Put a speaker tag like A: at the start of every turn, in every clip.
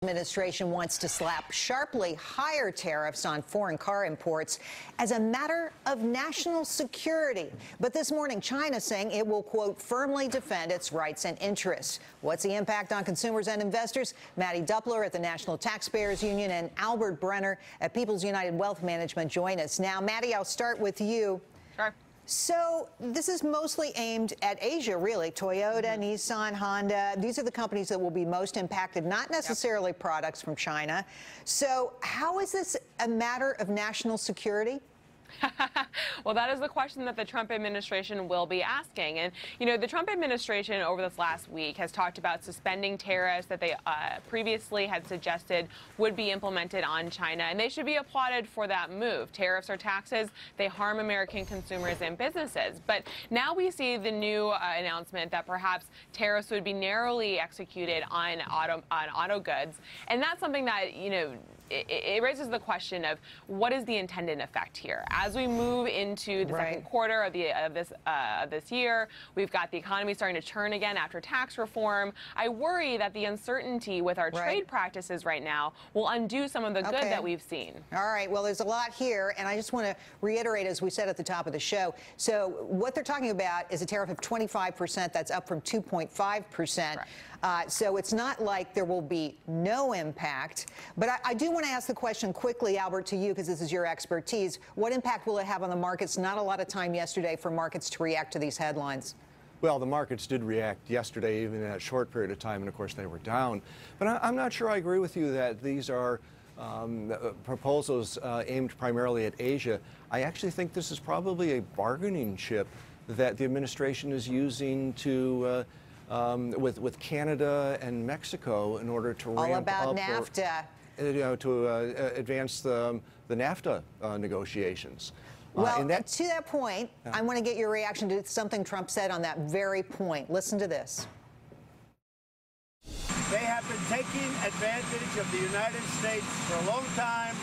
A: Administration wants to slap sharply higher tariffs on foreign car imports as a matter of national security. But this morning, China saying it will, quote, firmly defend its rights and interests. What's the impact on consumers and investors? Mattie Duppler at the National Taxpayers Union and Albert Brenner at People's United Wealth Management join us. Now, Mattie, I'll start with you.
B: Sure.
A: So this is mostly aimed at Asia, really. Toyota, Nissan, Honda, these are the companies that will be most impacted, not necessarily products from China. So how is this a matter of national security?
B: Well, that is the question that the Trump administration will be asking. And, you know, the Trump administration over this last week has talked about suspending tariffs that they previously had suggested would be implemented on China. And they should be applauded for that move. Tariffs or taxes, they harm American consumers and businesses. But now we see the new announcement that perhaps tariffs would be narrowly executed on auto goods. And that's something that, you know, it raises the question of what is the intended effect here. As we move into the second quarter of this year, we've got the economy starting to turn again after tax reform. I worry that the uncertainty with our trade practices right now will undo some of the good that we've seen. All
A: right. Well, there's a lot here, and I just want to reiterate, as we said at the top of the show, so what they're talking about is a tariff of 25%. That's up from 2.5%. So it's not like there will be no impact. But I do want to ask the question quickly, Albert, to you, because this is your expertise. What impact will it have on the markets? Not a lot of time yesterday for markets to react to these headlines.
C: Well, the markets did react yesterday, even in that short period of time, and of course they were down. But I'm not sure I agree with you that these are proposals aimed primarily at Asia. I actually think this is probably a bargaining chip that the administration is using to with Canada and Mexico in order to ramp
A: all about
C: up
A: NAFTA.
C: To advance the NAFTA negotiations.
A: Well, to that point, I want to get your reaction to something Trump said on that very point. Listen to this.
D: They have been taking advantage of the United States for a long time.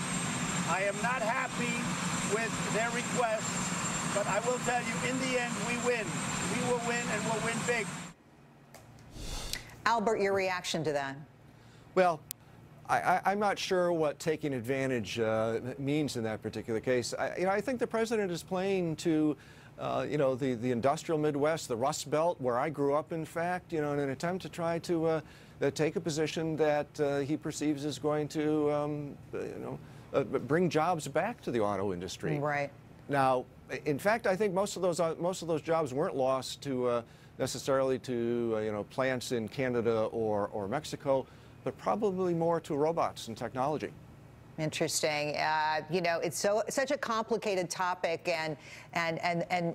D: I am not happy with their requests, but I will tell you, in the end, we win. We will win, and we'll win big.
A: Albert, your reaction to that?
C: Well, I'm not sure what taking advantage means in that particular case. I think the president is playing to, the industrial Midwest, the Rust Belt, where I grew up, in fact, in an attempt to try to take a position that he perceives is going to, bring jobs back to the auto industry.
A: Right.
C: Now, in fact, I think most of those jobs weren't lost to necessarily to plants in Canada or Mexico, but probably more to robots and technology.
A: Interesting. It's such a complicated topic, and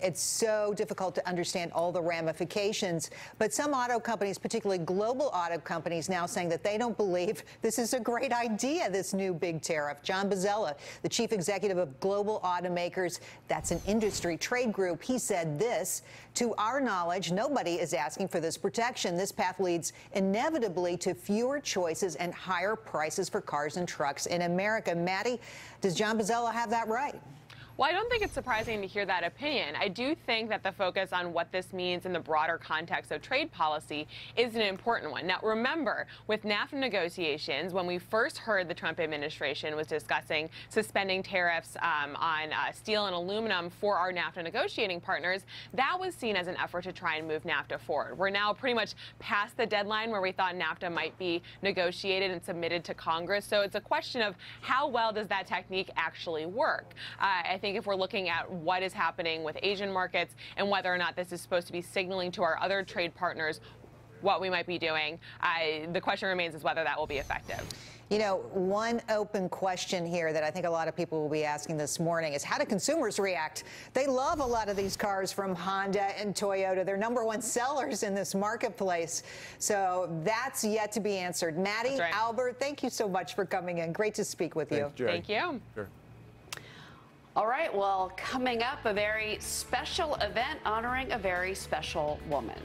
A: it's so difficult to understand all the ramifications. But some auto companies, particularly global auto companies, now saying that they don't believe this is a great idea, this new big tariff. John Bozzella, the chief executive of Global Automakers, that's an industry trade group, he said this: to our knowledge, nobody is asking for this protection. This path leads inevitably to fewer choices and higher prices for cars and trucks in America. Mattie, does John Bozzella have that right?
B: Well, I don't think it's surprising to hear that opinion. I do think that the focus on what this means in the broader context of trade policy is an important one. Now, remember, with NAFTA negotiations, when we first heard the Trump administration was discussing suspending tariffs on steel and aluminum for our NAFTA negotiating partners, that was seen as an effort to try and move NAFTA forward. We're now pretty much past the deadline where we thought NAFTA might be negotiated and submitted to Congress. So it's a question of how well does that technique actually work. I think if we're looking at what is happening with Asian markets and whether or not this is supposed to be signaling to our other trade partners what we might be doing, the question remains is whether that will be effective.
A: One open question here that I think a lot of people will be asking this morning is, how do consumers react? They love a lot of these cars from Honda and Toyota. They're #1 sellers in this marketplace. So that's yet to be answered. Mattie, Albert, thank you so much for coming in. Great to speak with you.
B: Thank you.
C: Sure.
E: All right, well, coming up, a very special event honoring a very special woman.